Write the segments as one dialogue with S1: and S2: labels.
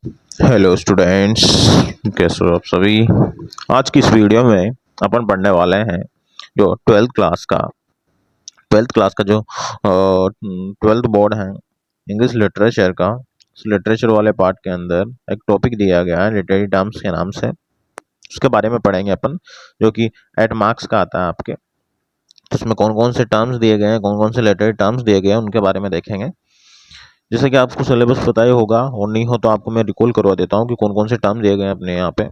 S1: Hello students, कैसे हो आप सभी। आज की इस वीडियो में अपन पढ़ने वाले हैं जो ट्वेल्थ क्लास का जो ट्वेल्थ बोर्ड है इंग्लिश लिटरेचर का। लिटरेचर वाले पार्ट के अंदर एक टॉपिक दिया गया है लिटरेरी टर्म्स के नाम से। उसके बारे में पढ़ेंगे अपन, जो कि 8 मार्क्स का आता है आपके। तो उसमें कौन कौन से टर्म्स दिए गए हैं, कौन कौन से लिटरेरी टर्म्स दिए गए हैं, उनके बारे में देखेंगे। जैसे कि आपको सिलेबस पता ही होगा, और नहीं हो तो आपको मैं रिकॉल करवा देता हूँ कि कौन कौन से टर्म दिए गए हैं अपने यहाँ पे।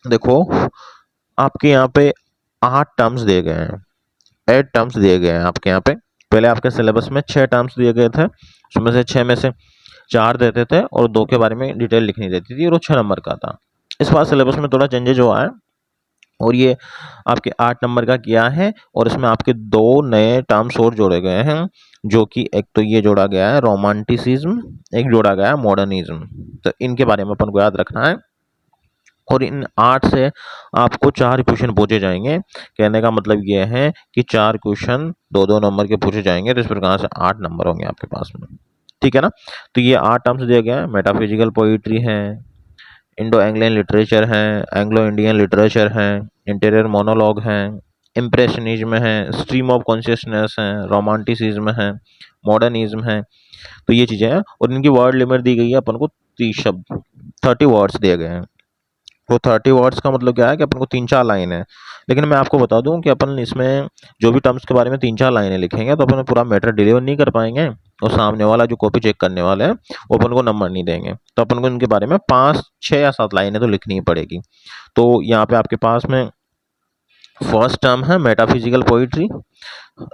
S1: देखो, आपके यहाँ पे 8 टर्म्स दिए गए हैं, 8 टर्म्स दिए गए हैं आपके यहाँ पे। पहले आपके सिलेबस में 6 टर्म्स दिए गए थे, उसमें से 6 में से 4 देते थे और 2 के बारे में डिटेल लिखनी रहती थी, और वो 6 नंबर का था। इस बार सिलेबस में थोड़ा चेंजेज हुआ है, और ये आपके 8 नंबर का किया है, और इसमें आपके 2 नए टर्म्स और जोड़े गए हैं, जो कि एक तो ये जोड़ा गया है रोमांटिसिज्म, एक जोड़ा गया है मॉडर्निज्म। तो इनके बारे में अपन को याद रखना है। और इन 8 से आपको 4 क्वेश्चन पूछे जाएंगे। कहने का मतलब ये है कि 4 क्वेश्चन 2-2 नंबर के पूछे जाएंगे, तो इस प्रकार से 8 नंबर होंगे आपके पास में। ठीक है ना। तो ये 8 टर्म्स दिए गए हैं। मेटाफिजिकल पोइट्री है, इंडो एंग्लियन लिटरेचर है, एंग्लो इंडियन लिटरेचर है, इंटीरियर मोनोलॉग है, इम्प्रेशनिज्म है, स्ट्रीम ऑफ कॉन्शियसनेस है, रोमांटिसिज्म है, मॉडर्निज्म है। तो ये चीज़ें हैं, और इनकी वर्ड लिमिट दी गई है अपन को 30 शब्द, 30 वर्ड्स दिए गए हैं। वो 30 वर्ड्स का मतलब क्या है कि अपन को 3-4 लाइन है। लेकिन मैं आपको बता दूं कि अपन इसमें जो भी टर्म्स के बारे में 3-4 लाइनें लिखेंगे तो अपन पूरा मैटर डिलीवर नहीं कर पाएंगे, और सामने वाला जो कॉपी चेक करने वाला है वो अपन को नंबर नहीं देंगे। तो अपन को इनके बारे में 5, 6 या 7 लाइनें तो लिखनी ही पड़ेगी। तो यहाँ पे आपके पास में फर्स्ट टर्म है मेटाफिजिकल पोइट्री।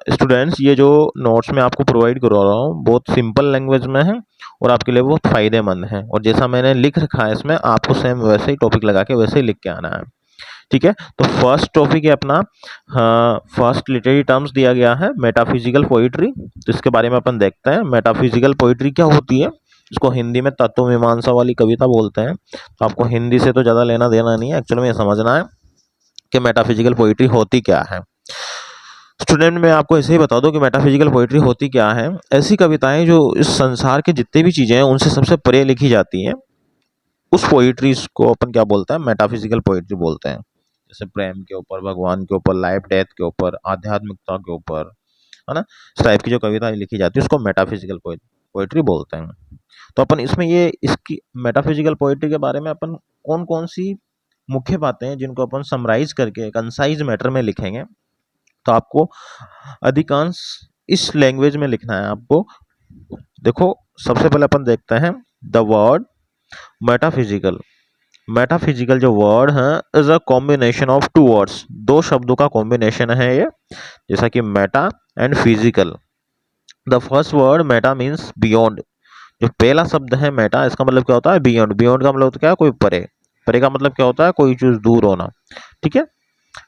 S1: स्टूडेंट्स, ये जो नोट्स में आपको प्रोवाइड करवा रहा हूँ बहुत सिंपल लैंग्वेज में है, और आपके लिए बहुत फ़ायदेमंद है। और जैसा मैंने लिख रखा है इसमें, आपको सेम वैसे ही टॉपिक लगा के वैसे ही लिख के आना है। ठीक है। तो फर्स्ट टॉपिक है अपना, फर्स्ट लिटरेरी टर्म्स दिया गया है मेटाफिजिकल पोइट्री। तो इसके बारे में अपन देखते हैं मेटाफिजिकल पोइट्री क्या होती है। इसको हिंदी में तत्व मीमांसा वाली कविता बोलते हैं। तो आपको हिंदी से तो ज़्यादा लेना देना नहीं है, एक्चुअली में ये समझना है कि मेटाफिजिकल पोइट्री होती क्या है। स्टूडेंट, मैं आपको ऐसे ही बता दूं कि मेटाफिजिकल पोइट्री होती क्या है। ऐसी कविताएं जो इस संसार के जितने भी चीज़ें हैं उनसे सबसे परे लिखी जाती हैं, उस पोइट्रीज को अपन क्या बोलते हैं, मेटाफिजिकल पोइट्री बोलते हैं। जैसे प्रेम के ऊपर, भगवान के ऊपर, लाइफ डेथ के ऊपर, आध्यात्मिकता के ऊपर, है ना। इस टाइप की जो कविताएं लिखी जाती है उसको मेटाफिजिकल पोइट्री बोलते हैं। तो अपन इसमें ये इसकी मेटाफिजिकल पोइट्री के बारे में अपन कौन कौन सी मुख्य बातें हैं जिनको अपन समराइज करके कंसाइज मैटर में लिखेंगे। तो आपको अधिकांश इस लैंग्वेज में लिखना है आपको। देखो, सबसे पहले अपन देखते हैं द वर्ड मेटाफिजिकल। मेटाफिजिकल जो वर्ड है is a combination of 2 words, 2 शब्दों का कॉम्बिनेशन है ये, जैसा कि Meta and physical. The first word Meta means beyond. जो पहला शब्द है मेटा, इसका मतलब क्या होता है, बियॉन्ड। बियॉन्ड का मतलब क्या है, कोई परे। परे का मतलब क्या होता है, कोई चीज दूर होना। ठीक है।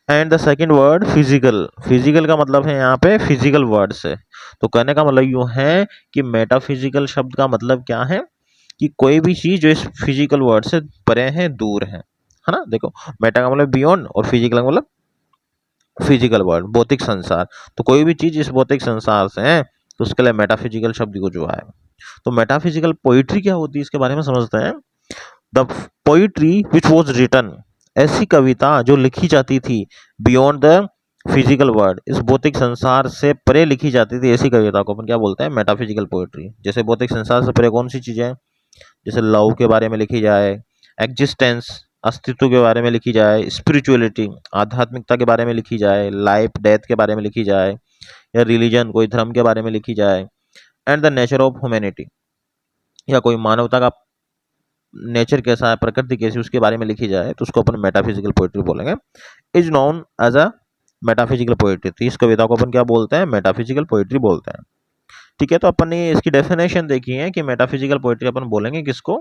S1: And the second word physical. Physical का मतलब है यहाँ पे फिजिकल वर्ड से। तो कहने का मतलब यूँ है कि मेटाफिजिकल शब्द का मतलब क्या है कि कोई भी चीज जो इस फिजिकल वर्ड से परे है, दूर है ना। देखो, मेटा का मतलब बियॉन्ड, और फिजिकल का मतलब फिजिकल वर्ड, भौतिक संसार। तो कोई भी चीज इस भौतिक संसार से है तो उसके लिए मेटाफिजिकल शब्द को जो है। तो मेटाफिजिकल पोइट्री क्या होती है इसके बारे में समझते हैं। The poetry which was written, ऐसी कविता जो लिखी जाती थी बियॉन्ड द फिजिकल वर्ड, इस भौतिक संसार से परे लिखी जाती थी, ऐसी कविता को अपन क्या बोलते हैं, मेटाफिजिकल पोइट्री। जैसे भौतिक संसार से परे कौन सी चीजें हैं, जैसे लव के बारे में लिखी जाए, एग्जिस्टेंस, अस्तित्व के बारे में लिखी जाए, स्पिरिचुअलिटी, आध्यात्मिकता के बारे में लिखी जाए, लाइफ डेथ के बारे में लिखी जाए, या रिलीजन, कोई धर्म के बारे में लिखी जाए, and the nature of humanity, या कोई मानवता का नेचर कैसा है, प्रकृति कैसी, उसके बारे में लिखी जाए, तो उसको अपन मेटाफिजिकल पोइट्री बोलेंगे। Is known as a metaphysical poetry. तो इस कविता को अपन क्या बोलते हैं, मेटाफिजिकल पोइट्री बोलते हैं। ठीक है। तो अपन ने इसकी डेफिनेशन देखी है कि मेटाफिजिकल पोइट्री अपन बोलेंगे किसको।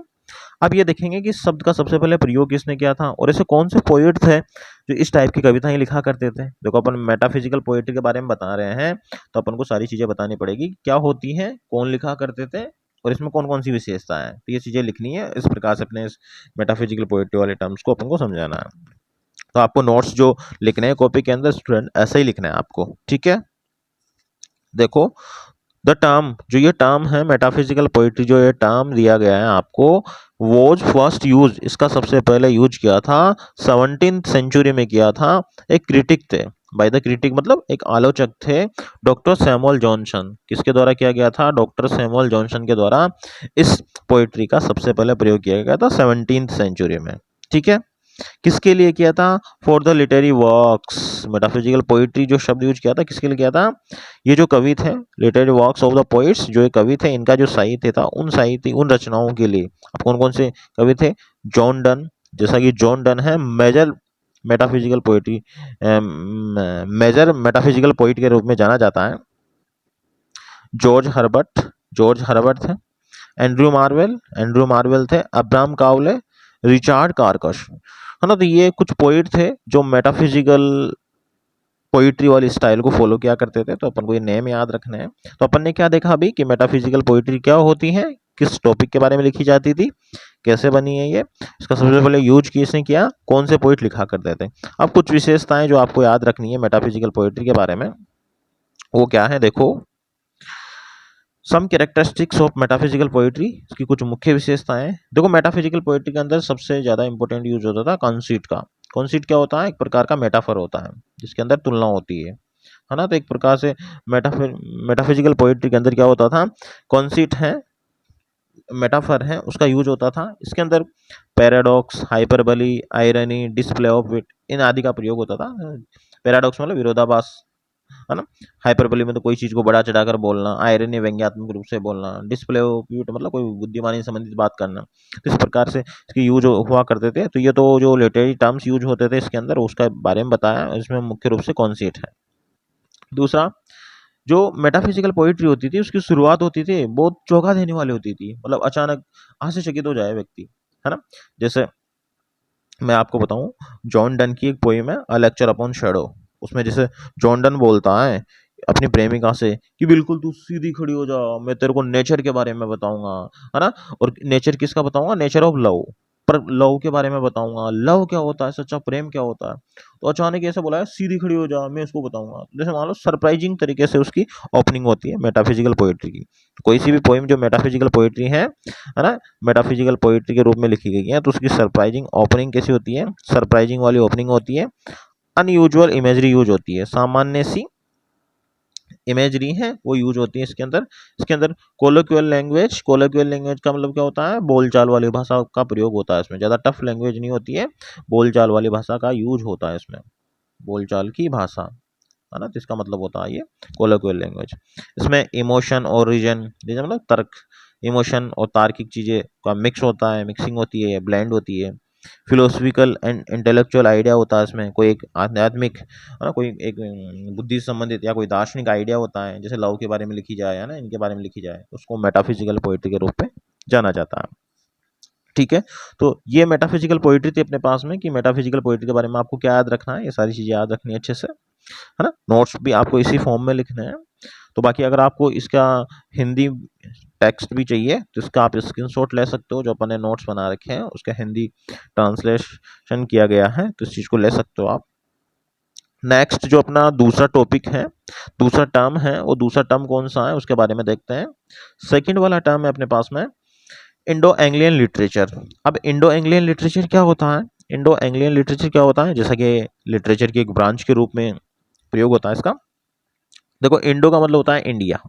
S1: अब ये देखेंगे कि इस शब्द का सबसे पहले प्रयोग किसने किया था, और ऐसे कौन से पोइट थे जो इस टाइप की कविताएं लिखा करते थे। देखो, अपन मेटाफिजिकल पोइट्री के बारे में बता रहे हैं, तो अपन को सारी चीजें बतानी पड़ेगी, क्या होती हैं, कौन लिखा करते थे, और इसमें कौन कौन सी विशेषता है। तो ये चीजें लिखनी है, इस प्रकार से अपने इस मेटाफिजिकल पोइट्री वाले टर्म्स को अपन को समझाना है। तो आपको नोट्स जो लिखने हैं कॉपी के अंदर, स्टूडेंट ऐसे ही लिखना है आपको। ठीक है। देखो, द टर्म, जो ये टर्म है मेटाफिजिकल पोइट्री, जो ये टर्म दिया गया है आपको, वॉज फर्स्ट यूज, इसका सबसे पहले यूज किया था 17th सेंचुरी में किया था। एक क्रिटिक थे, बाय द क्रिटिक मतलब एक आलोचक थे, डॉक्टर सैमुअल जॉनसन। किसके द्वारा किया गया था? डॉक्टर सैमुअल जॉनसन के द्वारा इस पोइट्री का सबसे पहले प्रयोग किया गया था 17th सेंचुरी में। ठीक है, किसके लिए किया था? For the literary works. Metaphysical poetry जो शब्द यूज किया था किसके लिए किया था? ये जो कवि थे, literary works of the poets, जो ये कवि थे, इनका जो साहित्य था, उन रचनाओं के लिए। अब कौन कौन से कवि थे? जॉन डन, जैसा कि जॉन डन है major metaphysical poetry, major metaphysical poet के रूप में जाना जाता है। जॉर्ज हर्बर्ट थे। एंड्रू मार्वेल थे। अब्राहम काउले, रिचार्ड कारकश, है ना। तो ये कुछ पोइट थे जो मेटाफिजिकल पोइट्री वाली स्टाइल को फॉलो किया करते थे। तो अपन को ये नेम याद रखने हैं। तो अपन ने क्या देखा अभी कि मेटाफिजिकल पोइट्री क्या होती है, किस टॉपिक के बारे में लिखी जाती थी, कैसे बनी है ये, इसका सबसे पहले यूज किसने किया, कौन से पोइट लिखा करते थे। अब कुछ विशेषताएं जो आपको याद रखनी है मेटाफिजिकल पोइट्री के बारे में, वो क्या है? देखो, some characteristics of metaphysical poetry, इसकी कुछ मुख्य विशेषताएं। देखो, मेटाफिजिकल पोइट्री के अंदर सबसे ज्यादा इंपॉर्टेंट यूज होता था कॉन्सीट का। कॉन्सीट क्या होता है? एक प्रकार का मेटाफर होता है जिसके अंदर तुलना होती है ना। तो एक प्रकार से मेटाफिजिकल पोइट्री के अंदर क्या होता था? कॉन्सीट है, मेटाफर है, उसका यूज होता था। इसके अंदर paradox, hyperbole, irony, display of wit, इन आदि का प्रयोग होता था। पैराडॉक्स मतलब विरोधाभास, है ना। हाइपरबली में तो कोई चीज को बड़ा चढ़ाकर बोलना, आयरनी व्यंग्यात्मक रूप से बोलना, डिस्प्ले ऑफ विट मतलब कोई बुद्धिमानी संबंधित बात करना। तो इस प्रकार से इसके यूज हुआ करते थे। तो ये तो जो लिटरेरी टर्म्स यूज होते थे इसके अंदर, उसका बारे में बताया। इसमें मुख्य रूप से कॉन्सेप्ट है। दूसरा, जो मेटाफिजिकल पोइट्री होती थी उसकी शुरुआत होती थी बहुत चौंका देने वाली होती थी, मतलब अचानक आश्चर्यचकित हो जाए व्यक्ति, है ना। जैसे मैं आपको बताऊं, जॉन डन की एक पोइम है अ लेक्चर अपॉन शैडो। उसमें जैसे जॉन डन बोलता है अपनी प्रेमिका से कि बिल्कुल तू सीधी खड़ी हो जा, मैं तेरे को नेचर के बारे में बताऊंगा, है ना। और नेचर किसका बताऊंगा? नेचर ऑफ लव, पर लव के बारे में बताऊंगा, लव क्या होता है, सच्चा प्रेम क्या होता है। तो अचानक ऐसे बोला है सीधी खड़ी हो जा, मैं इसको बताऊंगा। जैसे मान लो सरप्राइजिंग तरीके से उसकी ओपनिंग होती है मेटाफिजिकल पोइट्री की। कोई सी भी पोइम जो मेटाफिजिकल पोइट्री है ना, मेटाफिजिकल पोइट्री के रूप में लिखी गई है, तो उसकी सरप्राइजिंग ओपनिंग कैसी होती है? सरप्राइजिंग वाली ओपनिंग होती है। अनयूजुअल इमेजरी यूज होती है, सामान्य सी इमेजरी है वो यूज होती है इसके अंदर। इसके अंदर कोलोक्वियल लैंग्वेज, कोलोक्वियल लैंग्वेज का मतलब क्या होता है? बोलचाल वाली भाषा का प्रयोग होता है इसमें। ज़्यादा टफ लैंग्वेज नहीं होती है, बोलचाल वाली भाषा का यूज होता है इसमें, बोलचाल की भाषा, है ना। तो इसका मतलब होता है ये कोलोक्वियल लैंग्वेज। इसमें इमोशन और रीजन, रीजन मतलब तर्क, इमोशन और तार्किक चीज़ें का मिक्स होता है, मिक्सिंग होती है, ब्लेंड होती है। फिलोसफिकल एंड इंटेलेक्चुअल आइडिया होता है इसमें, कोई एक आध्यात्मिक, है ना, कोई एक बुद्धि से संबंधित या कोई दार्शनिक आइडिया होता है। जैसे लव के बारे में लिखी जाए, है ना, इनके बारे में लिखी जाए, उसको मेटाफिजिकल पोइट्री के रूप में जाना जाता है। ठीक है, तो ये मेटाफिजिकल पोइट्री थी अपने पास में, कि मेटाफिजिकल पोइट्री के बारे में आपको क्या याद रखना है, ये सारी चीज़ें याद रखनी है अच्छे से, है ना। नोट्स भी आपको इसी फॉर्म में लिखने हैं। तो बाकी अगर आपको इसका हिंदी टेक्स्ट भी चाहिए तो इसका आप स्क्रीनशॉट ले सकते हो, जो अपन ने नोट्स बना रखे हैं उसका हिंदी ट्रांसलेशन किया गया है, तो इस चीज़ को ले सकते हो आप। नेक्स्ट जो अपना दूसरा टॉपिक है, दूसरा टर्म है, वो दूसरा टर्म कौन सा है उसके बारे में देखते हैं। सेकंड वाला टर्म है अपने पास में इंडो एंग्लियन लिटरेचर। अब इंडो एंग्लियन लिटरेचर क्या होता है? इंडो एंग्लियन लिटरेचर क्या होता है? जैसा कि लिटरेचर की एक ब्रांच के रूप में प्रयोग होता है इसका। देखो, इंडो का मतलब होता है इंडिया,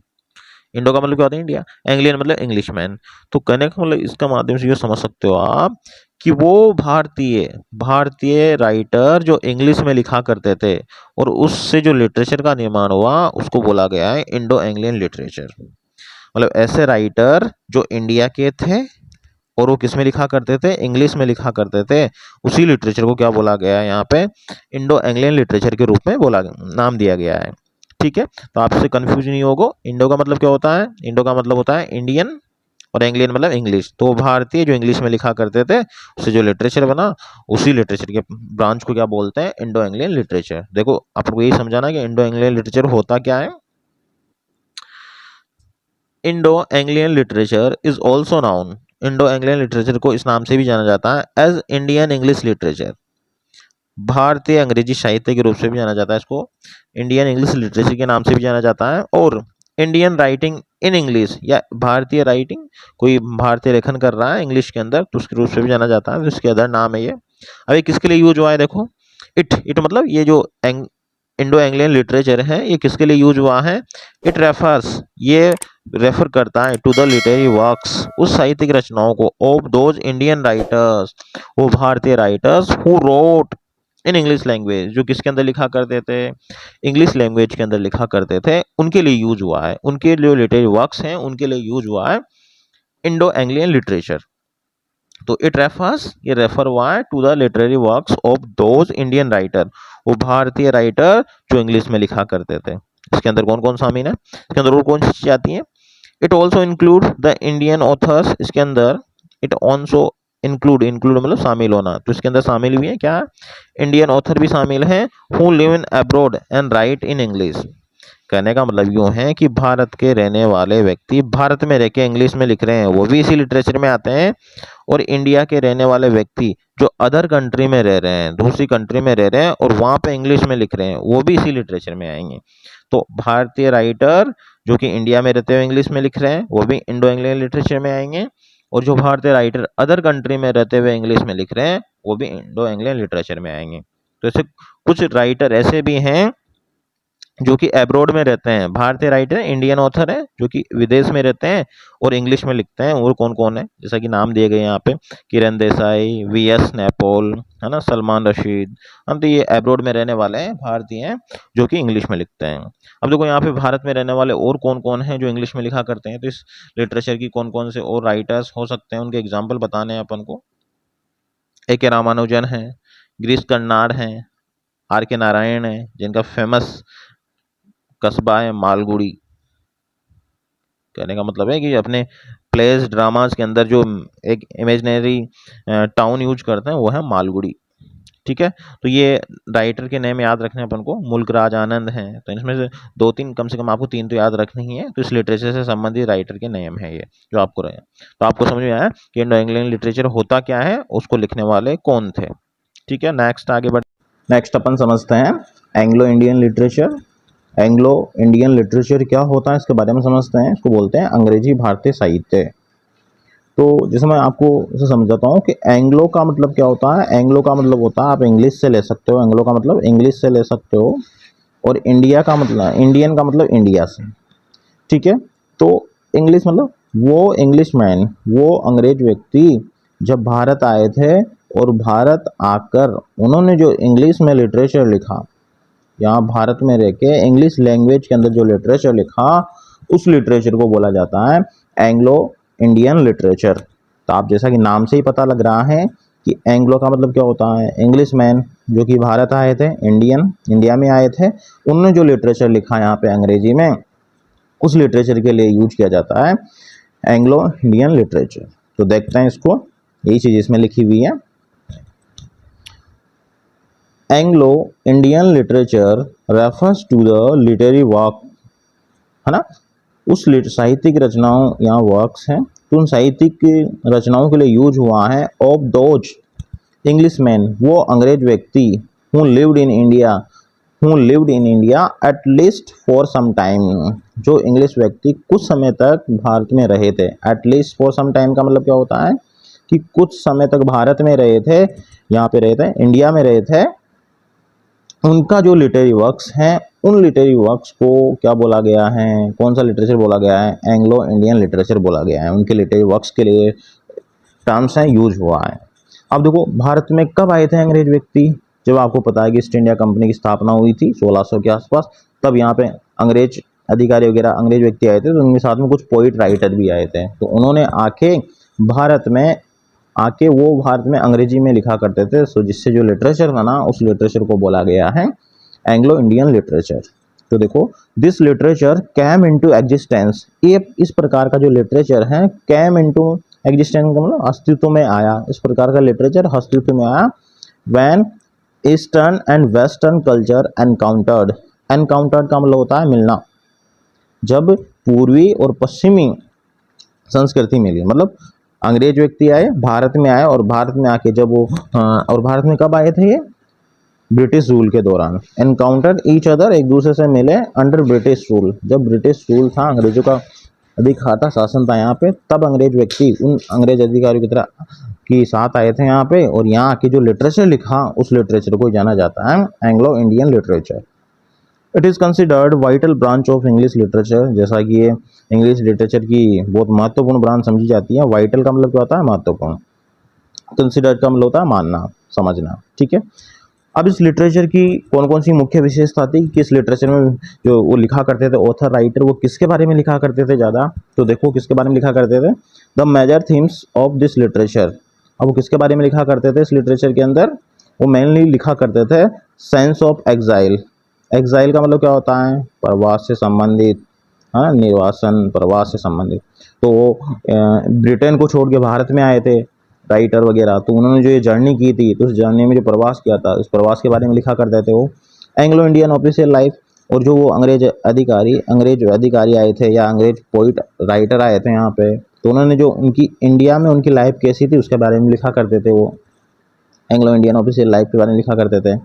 S1: इंडो का मतलब क्या होता है? इंडिया। एंग्लियन मतलब इंग्लिशमैन। तो कहने का मतलब इसका माध्यम से ये समझ सकते हो आप कि वो भारतीय भारतीय राइटर जो इंग्लिश में लिखा करते थे और उससे जो लिटरेचर का निर्माण हुआ उसको बोला गया है इंडो एंग्लियन लिटरेचर। मतलब ऐसे राइटर जो इंडिया के थे और वो किस में लिखा करते थे? इंग्लिश में लिखा करते थे, उसी लिटरेचर को क्या बोला गया है यहाँ पे? इंडो एंग्लियन लिटरेचर के रूप में नाम दिया गया है। ठीक है, तो आपसे कंफ्यूज नहीं होगा। इंडो का मतलब क्या होता है? इंडो का मतलब होता है इंडियन, और एंग्लियन मतलब इंग्लिश। तो भारतीय जो इंग्लिश में लिखा करते थे उससे जो लिटरेचर बना, उसी लिटरेचर के ब्रांच को क्या बोलते हैं? Indo Anglian literature. देखो, आपको यही समझाना कि इंडो एंग्लियन लिटरेचर होता क्या है। Indo Anglian literature is also noun, Indo Anglian literature को इस नाम से भी जाना जाता है एज इंडियन इंग्लिश लिटरेचर। भारतीय अंग्रेजी साहित्य के रूप से भी जाना जाता है इसको, इंडियन इंग्लिश लिटरेचर के नाम से भी जाना जाता है। और इंडियन राइटिंग इन इंग्लिश, या भारतीय राइटिंग, कोई भारतीय लेखन कर रहा है इंग्लिश के अंदर तो उसके रूप से भी जाना जाता है, तो इसके अदर नाम है ये। अब ये किसके लिए यूज हुआ है देखो, इट मतलब ये जो इंडो एंग्लियन लिटरेचर है ये किसके लिए यूज हुआ है, इट रेफर्स, ये रेफर करता है टू द लिटरेरी वर्क्स, उस साहित्यिक रचनाओं को, ऑफ दोज इंडियन राइटर्स, वो भारतीय writers who wrote in English language, जो किसके अंदर लिखा करते थे, इंग्लिश लैंग्वेज के अंदर लिखा करते थे, उनके लिए यूज हुआ है, उनके जो लिटरेरी वर्क्स हैं उनके लिए यूज हुआ है इंडो एंग्लियन लिटरेचर। तो इट रेफर्स, ये रेफर हुआ है to the literary works of those Indian writer, वो भारतीय राइटर जो इंग्लिश में लिखा करते थे। इसके अंदर कौन कौन शामिल है, इसके अंदर और कौन सी चीजें आती हैं, it also include the Indian authors, इसके अंदर इट ऑल्सो इंक्लूड, इंक्लूड मतलब शामिल होना, तो इसके अंदर शामिल भी है क्या, इंडियन ऑथर भी शामिल हैं, who live in abroad and right in English. कहने का मतलब यूँ है कि भारत के रहने वाले व्यक्ति भारत में रह के इंग्लिश में लिख रहे हैं, वो भी इसी लिटरेचर में आते हैं, और इंडिया के रहने वाले व्यक्ति जो अदर कंट्री में रह रहे हैं, दूसरी कंट्री में रह रहे हैं और वहाँ पे इंग्लिश में लिख रहे हैं, वो भी इसी लिटरेचर में आएंगे। तो भारतीय राइटर जो कि इंडिया में रहते हुए इंग्लिश में लिख रहे हैं वो भी इंडो इंग्लियन लिटरेचर में आएंगे, और जो भारतीय राइटर अदर कंट्री में रहते हुए इंग्लिश में लिख रहे हैं वो भी इंडो इंग्लियन लिटरेचर में आएंगे। तो ऐसे कुछ राइटर ऐसे भी हैं जो कि एब्रोड में रहते हैं, भारतीय राइटर इंडियन ऑथर है जो कि विदेश में रहते हैं और इंग्लिश में लिखते हैं, और कौन कौन है जैसा कि नाम दिए गए यहाँ पे, किरण देसाई, वीएस नैपोल, है ना, सलमान रशीद, हम तो ये एब्रोड में रहने वाले हैं, भारतीय हैं जो कि इंग्लिश में लिखते हैं। अब देखो यहाँ पे भारत में रहने वाले और कौन कौन है जो इंग्लिश में लिखा करते हैं, तो इस लिटरेचर की कौन कौन से और राइटर्स हो सकते हैं, उनके एग्जाम्पल बताने हैं अपन को। ए के रामानुजन है, गिरीश कर्नाड हैं, आर के नारायण है जिनका फेमस कस्बा है मालगुड़ी। कहने का मतलब है कि अपने प्लेस ड्रामास के अंदर जो एक इमेजिनरी टाउन यूज करते हैं वो है मालगुड़ी। ठीक है, तो ये राइटर के नेम याद रखने अपन को, मुल्कराज आनंद हैं, तो इसमें से दो तीन कम से कम आपको तीन तो याद रखनी ही है, तो इस लिटरेचर से संबंधित राइटर के नेम है ये जो आपको रहे। तो आपको समझ में आया कि इंडो इंग्लियन लिटरेचर होता क्या है, उसको लिखने वाले कौन थे। ठीक है, नेक्स्ट आगे बढ़, नेक्स्ट अपन समझते हैं Anglo Indian literature. Anglo Indian literature क्या होता है इसके बारे में समझते हैं। इसको बोलते हैं अंग्रेजी भारतीय साहित्य। तो जैसे मैं आपको इसे समझाता हूँ कि एंग्लो का मतलब क्या होता है। एंग्लो का मतलब होता है, आप इंग्लिश से ले सकते हो, एंग्लो का मतलब इंग्लिश से ले सकते हो, और इंडिया का मतलब, इंडियन का मतलब इंडिया से। ठीक है, तो इंग्लिश मतलब वो इंग्लिश मैन, वो अंग्रेज व्यक्ति जब भारत आए थे और भारत आकर उन्होंने जो इंग्लिश में लिटरेचर लिखा, यहाँ भारत में रह के इंग्लिश लैंग्वेज के अंदर जो लिटरेचर लिखा, उस लिटरेचर को बोला जाता है एंग्लो इंडियन लिटरेचर। तो आप जैसा कि नाम से ही पता लग रहा है कि एंग्लो का मतलब क्या होता है, इंग्लिश मैन जो कि भारत आए थे, इंडियन इंडिया में आए थे, उन्होंने जो लिटरेचर लिखा यहाँ पे अंग्रेजी में, उस लिटरेचर के लिए यूज किया जाता है एंग्लो इंडियन लिटरेचर। तो देखते हैं इसको, यही चीज़ इसमें लिखी हुई है। Anglo Indian literature refers to the literary work, है ना, उस साहित्यिक रचनाओं यहाँ वर्क्स हैं, तो उन साहित्यिक रचनाओं के लिए यूज हुआ है ऑफ दोज इंग्लिश मैन, वो अंग्रेज व्यक्ति who lived in India, who lived in India at least for some time, जो इंग्लिश व्यक्ति कुछ समय तक भारत में रहे थे। At least for some time का मतलब क्या होता है कि कुछ समय तक भारत में रहे थे, यहाँ पे रहे थे, इंडिया में रहे थे। उनका जो लिटरेरी वर्क्स हैं, उन लिटरेरी वर्क्स को क्या बोला गया है, कौन सा लिटरेचर बोला गया है, एंग्लो इंडियन लिटरेचर बोला गया है। उनके लिटरेरी वर्क्स के लिए टर्म्स हैं, यूज हुआ है। अब देखो भारत में कब आए थे अंग्रेज व्यक्ति, जब आपको पता है कि ईस्ट इंडिया कंपनी की स्थापना हुई थी 1600 के आसपास, तब यहाँ पे अंग्रेज अधिकारी वगैरह अंग्रेज व्यक्ति आए थे, तो उनके साथ में कुछ पोइट राइटर भी आए थे, तो उन्होंने आके भारत में आके वो भारत में अंग्रेजी में लिखा करते थे, सो जिससे जो लिटरेचर बना उस लिटरेचर को बोला गया है एंग्लो इंडियन लिटरेचर। तो देखो this literature came into existence, ये इस प्रकार का जो लिटरेचर है कैम इनटू एग्जिस्टेंस का मतलब अस्तित्व में आया, इस प्रकार का लिटरेचर अस्तित्व में आया when eastern and western culture encountered, encountered का मतलब होता है मिलना, जब पूर्वी और पश्चिमी संस्कृति मिली, मतलब अंग्रेज व्यक्ति आए भारत में आए, और भारत में आके जब वो और भारत में कब आए थे ये, ब्रिटिश रूल के दौरान। एनकाउंटर ईच अदर, एक दूसरे से मिले अंडर ब्रिटिश रूल, जब ब्रिटिश रूल था, अंग्रेजों का अधिक हाथा शासन था यहाँ पे, तब अंग्रेज व्यक्ति उन अंग्रेज अधिकारियों की तरह की साथ आए थे यहाँ पे, और यहाँ की जो लिटरेचर लिखा उस लिटरेचर को जाना जाता है Anglo Indian literature. It is considered vital branch of English literature, जैसा कि ये इंग्लिश लिटरेचर की बहुत महत्वपूर्ण ब्रांच समझी जाती है। वाइटल का मतलब क्या होता है? महत्वपूर्ण। कंसिडर्ड का मतलब होता है मानना, समझना, ठीक है। अब इस लिटरेचर की कौन कौन सी मुख्य विशेषता थी, किस लिटरेचर में जो वो लिखा करते थे ऑथर राइटर, वो किसके बारे में लिखा करते थे ज़्यादा? तो देखो किसके बारे में लिखा करते थे, the major themes of this literature. अब वो किसके बारे में लिखा करते थे इस लिटरेचर के अंदर? वो मेनली लिखा करते थे सेंस ऑफ एग्जाइल। एग्जाइल का मतलब क्या होता है? प्रवास से संबंधित, हाँ, निर्वासन, प्रवास से संबंधित। तो वो ब्रिटेन को छोड़ के भारत में आए थे राइटर वगैरह, तो उन्होंने जो ये जर्नी की थी, तो उस जर्नी में जो प्रवास किया था, उस प्रवास के बारे में लिखा करते थे वो। एंग्लो इंडियन ऑफिशियल लाइफ, और जो वो अंग्रेज अधिकारी आए थे या अंग्रेज पोइट राइटर आए थे यहाँ पे, तो उन्होंने जो उनकी इंडिया में उनकी लाइफ कैसी थी उसके बारे में लिखा करते थे वो। एंग्लो इंडियन ऑफिशियल लाइफ के बारे में लिखा करते थे।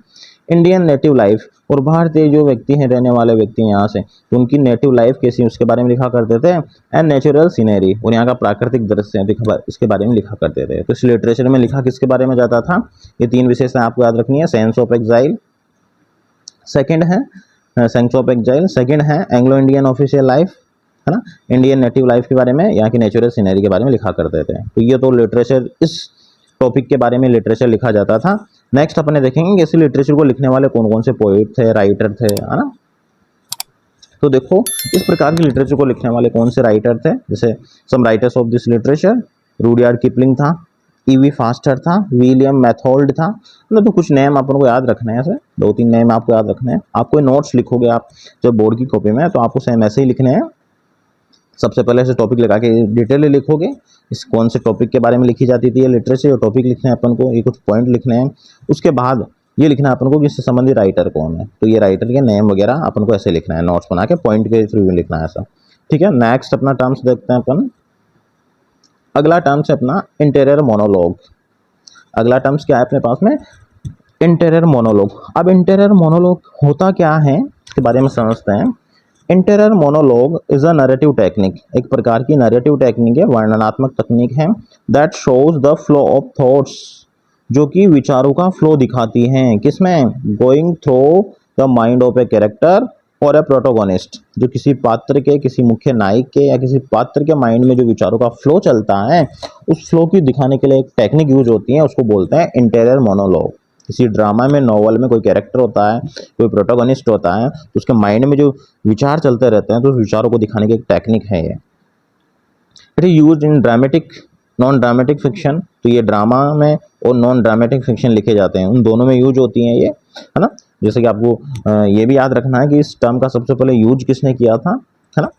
S1: इंडियन नेटिव लाइफ, और भारतीय जो व्यक्ति हैं, रहने वाले व्यक्ति हैं यहाँ से, तो उनकी नेटिव लाइफ कैसी है उसके बारे में लिखा करते थे। एंड नेचुरल सीनरी, और यहाँ का प्राकृतिक दृश्य इसके बारे में लिखा करते थे। तो इस लिटरेचर में लिखा किसके बारे में जाता था? ये तीन विशेषताएं आपको याद रखनी है। सेंस ऑफ एग्जाइल सेकंड है, सेंस ऑफ एग्जाइल सेकंड है एंग्लो इंडियन ऑफिशियल लाइफ, है ना, इंडियन नेटिव लाइफ के बारे में, यहाँ की नेचुरल सीनरी के बारे में लिखा करते थे। तो ये तो लिटरेचर, इस टॉपिक के बारे में लिटरेचर लिखा जाता था। नेक्स्ट अपने देखेंगे कि इस लिटरेचर को लिखने वाले कौन कौन से पोइट थे, राइटर थे, है ना। तो देखो इस प्रकार की लिटरेचर को लिखने वाले कौन से राइटर थे, जैसे some writers of this literature, Rudyard Kipling था, ईवी फास्टर था, विलियम मैथोल्ड था। मतलब तो कुछ नेम अपन को याद रखने हैं, ऐसे दो तीन नेम आपको याद रखने हैं। आपको नोट्स लिखोगे आप जब बोर्ड की कॉपी में, तो आपको सेम ऐसे ही लिखने हैं। सबसे पहले ऐसे टॉपिक लगा के डिटेल लिखोगे, इस कौन से टॉपिक के बारे में लिखी जाती थी ये लिटरेचर, टॉपिक लिखने हैं अपन को, ये कुछ पॉइंट लिखने हैं। उसके बाद ये लिखना है अपन को कि इससे संबंधित राइटर कौन है, तो ये राइटर के नेम वगैरह अपन को ऐसे लिखना है, नोट्स बना के पॉइंट के थ्रू लिखना है ऐसा, ठीक है। नेक्स्ट अपना टर्म्स देखते हैं अपन। अगला टर्म्स है अपना इंटीरियर मोनोलॉग। अगला टर्म्स क्या है अपने पास में? Interior monologue. अब इंटीरियर मोनोलॉग होता क्या है इसके बारे में समझते हैं। Interior monologue is a narrative technique, एक प्रकार की नरेटिव टेक्निक है, वर्णनात्मक तकनीक है। That shows the flow of thoughts, जो कि विचारों का फ्लो दिखाती हैं, किसमें? Going through the mind of a character और ए प्रोटोगोनिस्ट, जो किसी पात्र के, किसी मुख्य नायक के या किसी पात्र के माइंड में जो विचारों का फ्लो चलता है, उस फ्लो की दिखाने के लिए एक टेक्निक यूज होती है, उसको बोलते हैं इंटीरियर मोनोलॉग। किसी ड्रामा में, नॉवल में कोई कैरेक्टर होता है, कोई प्रोटोगोनिस्ट होता है, तो उसके माइंड में जो विचार चलते रहते हैं, तो उस विचारों को दिखाने की एक टेक्निक है ये। It is used in dramatic, non dramatic fiction, तो ये ड्रामा में और नॉन ड्रामेटिक फिक्शन लिखे जाते हैं, उन दोनों में यूज होती हैं ये, है ना। जैसे कि आपको ये भी याद रखना है कि इस टर्म का सबसे पहले यूज किसने किया था, है ना।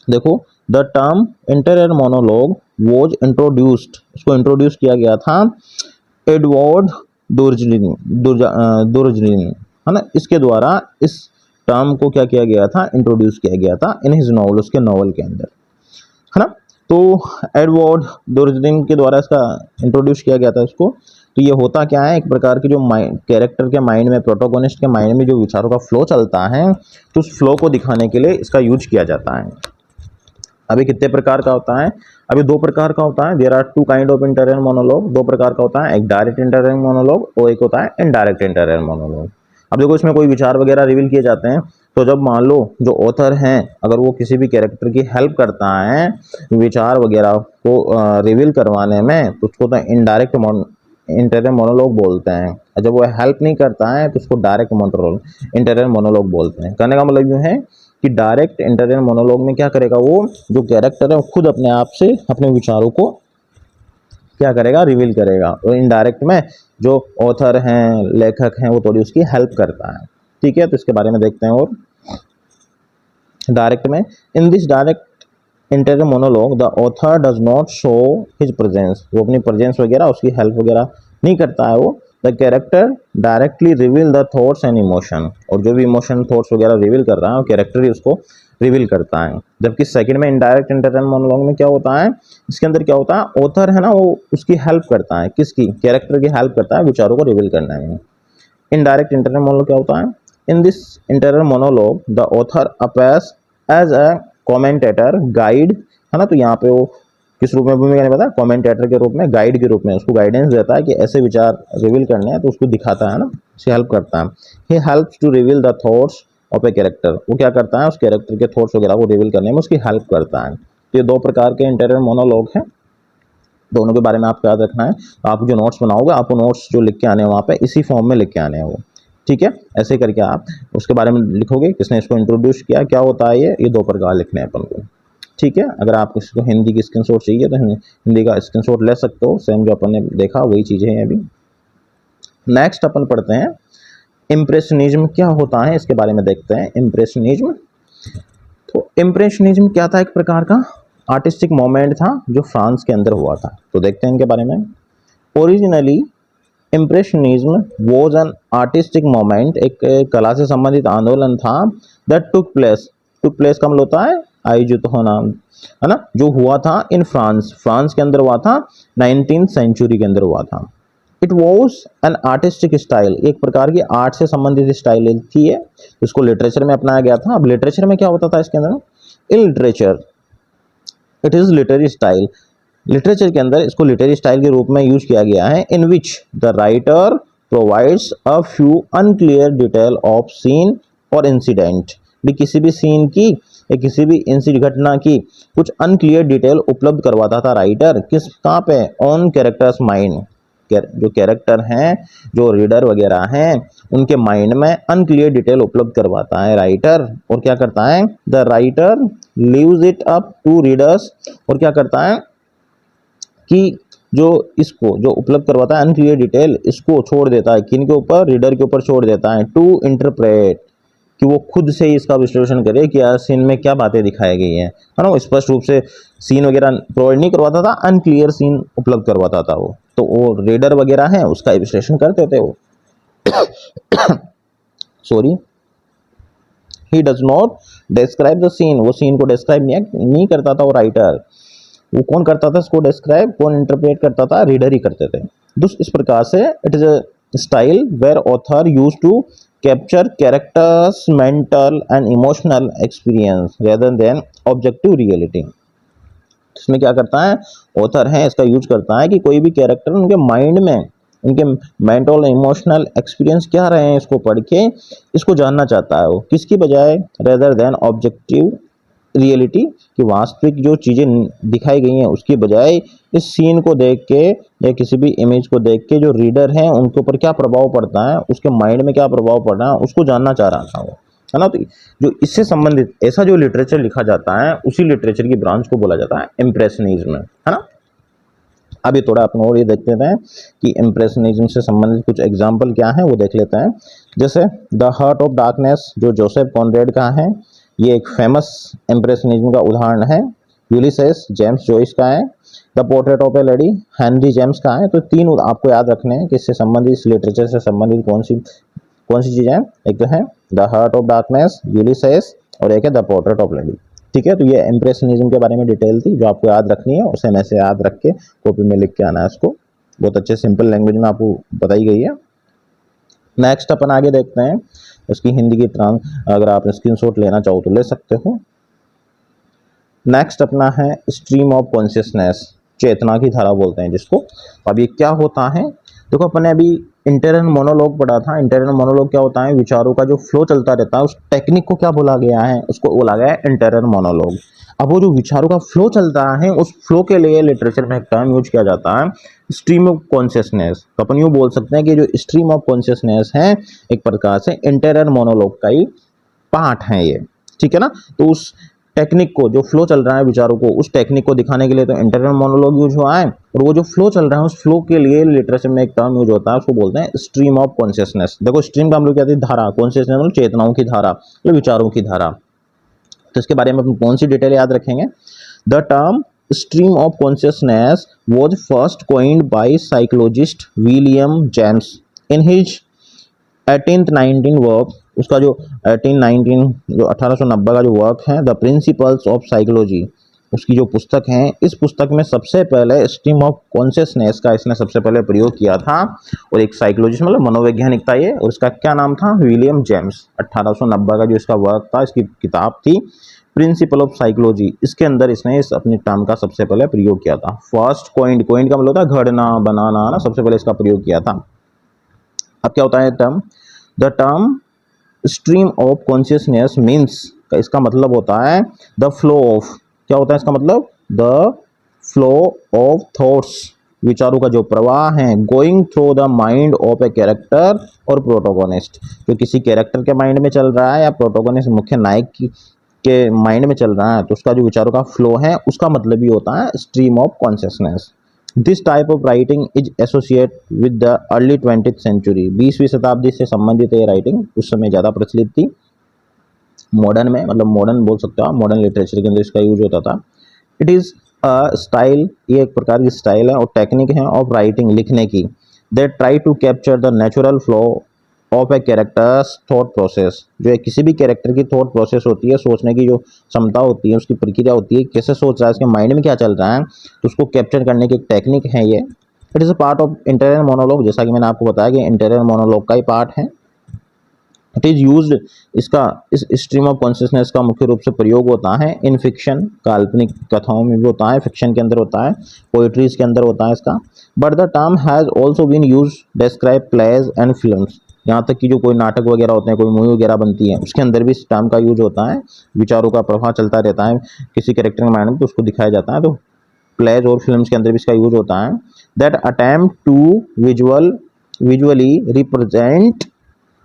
S1: देखो the term interior monologue was introduced, इसको इंट्रोड्यूस किया गया था एडवर्ड दुर्जलिन, है ना, इसके द्वारा इस टर्म को क्या किया गया था? इंट्रोड्यूस किया गया था इन हिज नॉवल, उसके नॉवल के अंदर, है ना। तो एडवर्ड दुर्जलिन के द्वारा इसका इंट्रोड्यूस किया गया था इसको। तो ये होता क्या है, एक प्रकार की जो कैरेक्टर के माइंड में, प्रोटोगोनिस्ट के माइंड में जो विचारों का फ्लो चलता है, तो उस फ्लो को दिखाने के लिए इसका यूज किया जाता है। अभी कितने प्रकार का होता है? अभी दो प्रकार का होता है। There are two kind of interior monologue, दो प्रकार का होता है, एक डायरेक्ट इंटीरियर मोनोलॉग और एक होता है इनडायरेक्ट इंटीरियर मोनोलॉग। अब देखो इसमें कोई विचार वगैरह रिवील किए जाते हैं, तो जब मान लो जो ऑथर हैं, अगर वो किसी भी कैरेक्टर की हेल्प करता है विचार वगैरह को रिवील करवाने में, तो उसको तो इनडायरेक्ट इंटीरियर मोनोलॉग बोलते हैं। और जब वो हेल्प नहीं करता है तो उसको डायरेक्ट इंटीरियर मोनोलॉग बोलते हैं। कहने का मतलब यूँ है कि डायरेक्ट इंटीरियर मोनोलॉग में क्या करेगा, वो जो कैरेक्टर है वो खुद अपने आप से अपने विचारों को क्या करेगा? रिवील करेगा। और इनडायरेक्ट में जो ऑथर हैं, लेखक हैं, वो थोड़ी उसकी हेल्प करता है, ठीक है। तो इसके बारे में देखते हैं। और डायरेक्ट में, in this direct interior monologue the author does not show his presence, वो अपनी प्रेजेंस वगैरह, उसकी हेल्प वगैरह नहीं करता है वो। The character directly reveal the thoughts and emotion, और जो भी इमोशन, थॉट्स वगैरह रिवील कर रहा है वो कैरेक्टर ही उसको रिवील करता है। जबकि सेकंड में इनडायरेक्ट इंटीरियर मोनोलॉग में क्या होता है, इसके अंदर क्या होता है, ऑथर है ना, वो उसकी हेल्प करता है, किसकी? कैरेक्टर की हेल्प करता है विचारों को रिवील करने में। इनडायरेक्ट इंटरनल मोनोलॉग क्या होता है? In this internal monologue the author appears as a commentator guide, है ना। तो यहाँ पे वो किस रूप में भूमिका निभाता है? कमेंटेटर के रूप में, गाइड के रूप में, उसको गाइडेंस देता है कि ऐसे विचार रिवील करने हैं, तो उसको दिखाता है ना, उसे हेल्प करता है। He helps to reveal the thoughts of a character, वो क्या करता है? उस कैरेक्टर के थॉट्स वगैरह को रिवील करने में उसकी हेल्प करता है। तो ये दो प्रकार के इंटरनल मोनोलॉग हैं, दोनों के बारे में आपको याद रखना है। आप जो नोट्स बनाओगे, आपको नोट्स जो लिख के आने हैं वहाँ पे इसी फॉर्म में लिख के आने हैं वो, ठीक है। ऐसे करके आप उसके बारे में लिखोगे, किसने इसको इंट्रोड्यूस किया, क्या होता है ये दो प्रकार लिखने हैं अपन को, ठीक है। अगर आप किसी को हिंदी की स्क्रीनशॉट चाहिए तो हिंदी का स्क्रीनशॉट ले सकते हो, सेम जो अपन ने देखा वही चीज़ें हैं अभी। नेक्स्ट अपन पढ़ते हैं इम्प्रेशनिज्म क्या होता है, इसके बारे में देखते हैं। इम्प्रेशनिज्म, तो इम्प्रेशनिज्म क्या था? एक प्रकार का आर्टिस्टिक मोमेंट था जो फ्रांस के अंदर हुआ था। तो देखते हैं इनके बारे में। Originally impressionism was an artistic moment, एक कला से संबंधित आंदोलन था। दैट टुक प्लेस का मतलब होता है आयोजित होना, है ना, जो हुआ था इन फ्रांस के अंदर हुआ था, 19th सेंचुरी के अंदर हुआ था। It was an artistic style, एक प्रकार की आर्ट से संबंधित स्टाइल थी ये, इसको लिटरेचर में अपनाया गया था। अब लिटरेचर में क्या होता था इसके अंदर? In literature it is literary style, literature के अंदर इसको लिटरेरी स्टाइल के रूप में यूज किया गया है। In which the writer provides a few unclear detail of scene और इंसिडेंट, भी किसी भी सीन की या किसी भी इंसिडेंट घटना की कुछ अनक्लियर डिटेल उपलब्ध करवाता था राइटर, किस कहाँ पे? ऑन कैरेक्टर्स माइंड, जो कैरेक्टर हैं, जो रीडर वगैरह हैं, उनके माइंड में अनक्लियर डिटेल उपलब्ध करवाता है राइटर। और क्या करता है? The writer leaves it up to readers, और क्या करता है कि जो इसको जो उपलब्ध करवाता है अनक्लियर डिटेल, इसको छोड़ देता है किन के ऊपर? रीडर के ऊपर छोड़ देता है। टू इंटरप्रेट, कि वो खुद से ही इसका विश्लेषण करे कि यार सीन में क्या बातें दिखाई गई हैं, है ना। स्पष्ट रूप से सीन वगैरह प्रोवाइड नहीं करवाता था, अनक्लियर सीन उपलब्ध करवाता था वो, तो वो रीडर वगैरह हैं उसका विश्लेषण करते थे वो। Sorry, he does not describe the scene, वो सीन को डिस्क्राइब नहीं करता था वो राइटर। वो कौन करता था इसको डिस्क्राइब, कौन इंटरप्रेट करता था? रीडर ही करते थे। इस प्रकार से it is a style where author use to capture characters mental and emotional experience rather than objective reality. इसमें क्या करता है ऑथर है, इसका यूज करता है कि कोई भी कैरेक्टर उनके माइंड में, उनके मेंटल इमोशनल एक्सपीरियंस क्या रहे हैं, इसको पढ़ के इसको जानना चाहता है वो, किसकी बजाय? रेदर देन ऑब्जेक्टिव रियलिटी, कि वास्तविक जो चीज़ें दिखाई गई हैं उसकी बजाय इस सीन को देख के या किसी भी इमेज को देख के जो रीडर हैं उनके ऊपर क्या प्रभाव पड़ता है, उसके माइंड में क्या प्रभाव पड़ रहा है, उसको जानना चाह रहा था वो, है ना। तो जो इससे संबंधित ऐसा जो लिटरेचर लिखा जाता है उसी लिटरेचर की ब्रांच को बोला जाता है इम्प्रेशनिज्म, है ना। अभी थोड़ा अपन और ये देख लेते हैं कि इम्प्रेशनिज्म से संबंधित कुछ एग्जाम्पल क्या है वो देख लेते हैं। जैसे द हार्ट ऑफ डार्कनेस जो जोसेफ कॉनरेड का है, ये एक फेमस इम्प्रेशनिज्म का उदाहरण है। यूलिसेस जेम्स जॉइस का है। The portrait of A lady Henry James का है। तो तीन आपको याद रखने हैं कि इससे संबंधित, इस लिटरेचर से संबंधित कौन सी चीज़ें हैं। एक तो है द हार्ट ऑफ डार्कनेस, यूलिसेस, और एक है द पोर्ट्रेट ऑफ लेडी, ठीक है। तो ये इम्प्रेशनिज्म के बारे में डिटेल थी जो आपको याद रखनी है, उसे मैं से याद रख के कॉपी में लिख के आना है इसको, बहुत अच्छे सिंपल लैंग्वेज में आपको बताई गई है। नेक्स्ट अपन आगे देखते हैं इसकी हिंदी की अगर आप स्क्रीनशॉट लेना चाहो तो ले सकते हो। नेक्स्ट अपना है स्ट्रीम ऑफ कॉन्शियसनेस, चेतना की धारा बोलते हैं जिसको। अब ये क्या होता है? देखो अपन ने अभी इंटरनल मोनोलॉग पढ़ा था। इंटरनल मोनोलॉग क्या होता है? विचारों का जो फ्लो चलता रहता है, उस टेक्निक को क्या बोला गया है? उसको बोला गया है इंटरनल मोनोलॉग। अब वो जो विचारों का फ्लो चलता है, उस फ्लो के लिए लिटरेचर में एक टर्म यूज किया जाता है स्ट्रीम ऑफ कॉन्शियसनेस। तो अपन यूँ बोल सकते हैं कि जो स्ट्रीम ऑफ कॉन्शियसनेस है एक प्रकार से इंटरनल मोनोलॉग का ही पार्ट है ये, ठीक है ना। तो उस टेक्निक को, जो फ्लो चल रहा है विचारों को, उस टेक्निक को दिखाने के लिए तो इंटरनल मोनोलॉग यूज हुआ है। और वो जो फ्लो चल रहा है उस फ्लो के लिए लिटरेचर में एक टर्म यूज होता है, उसको बोलते हैं स्ट्रीम ऑफ कॉन्शियसनेस। देखो स्ट्रीम का हम लोग कहते हैं धारा, कॉन्शियसनेस मतलब चेतनाओं की धारा या विचारों की धारा। तो इसके बारे में अपन कौन सी डिटेल याद रखेंगे? The term stream of consciousness was first coined bye psychologist William James in his 1819 work. उसका जो 1890 जो 1890 का जो वर्क है द प्रिंसिपल्स ऑफ साइकोलॉजी,
S2: उसकी जो पुस्तक है, इस पुस्तक में सबसे पहले स्ट्रीम ऑफ कॉन्शियसनेस का इसने सबसे पहले प्रयोग किया था। और एक साइकोलॉजिस्ट मतलब मनोवैज्ञानिक था ये, और इसका क्या नाम था, विलियम जेम्स। 1890 का जो इसका वर्क था, इसकी किताब थी प्रिंसिपल ऑफ साइकोलॉजी, इसके अंदर इसने इस अपनी टर्म का सबसे पहले प्रयोग किया था। फर्स्ट कॉइंड, कॉइंड का मतलब होता है घड़ना बनाना ना, सबसे पहले इसका प्रयोग किया था। अब क्या होता है term, the term stream of consciousness means का इसका मतलब होता है द फ्लो ऑफ, क्या होता है इसका मतलब, द फ्लो ऑफ थॉट्स, विचारों का जो प्रवाह है, going through the mind of a character और प्रोटोगोनिस्ट, जो किसी कैरेक्टर के माइंड में चल रहा है या प्रोटोगोनिस्ट मुख्य नायक के माइंड में चल रहा है, तो उसका जो विचारों का फ्लो है उसका मतलब ही होता है stream of consciousness. This type of writing is associate with the early 20th century, 20वीं शताब्दी से संबंधित है ये राइटिंग, उस समय ज़्यादा प्रचलित थी। मॉडर्न में मतलब मॉडर्न बोल सकते हो आप, मॉडर्न लिटरेचर के अंदर इसका यूज होता था। इट इज़ स्टाइल, ये एक प्रकार की स्टाइल है और टेक्निक है ऑफ राइटिंग, लिखने की, they try to capture the natural flow of a character's thought process, जो है किसी भी कैरेक्टर की थॉट प्रोसेस होती है, सोचने की जो क्षमता होती है, उसकी प्रक्रिया होती है, कैसे सोच रहा है, इसके माइंड में क्या चल रहा है, तो उसको कैप्चर करने की एक टेक्निक है ये। It is a part of internal monologue, जैसा कि मैंने आपको बताया कि इंटरनल मोनोलॉग का ही पार्ट है। इट इज़ यूज्ड, इसका इस स्ट्रीम ऑफ कॉन्शियसनेस का मुख्य रूप से प्रयोग होता है इन फिक्शन, काल्पनिक कथाओं में भी होता है, फिक्शन के अंदर होता है, पोइट्रीज के अंदर होता है इसका। But the term has also been use describe plays and films, यहाँ तक कि जो कोई नाटक वगैरह होते हैं, कोई मूवी वगैरह बनती है, उसके अंदर भी इस टर्म का यूज होता है। विचारों का प्रभाव चलता रहता है किसी कैरेक्टर के माइंड में, तो उसको दिखाया जाता है, तो प्लेज और फिल्म्स के अंदर भी इसका यूज होता है। That attempt to visually represent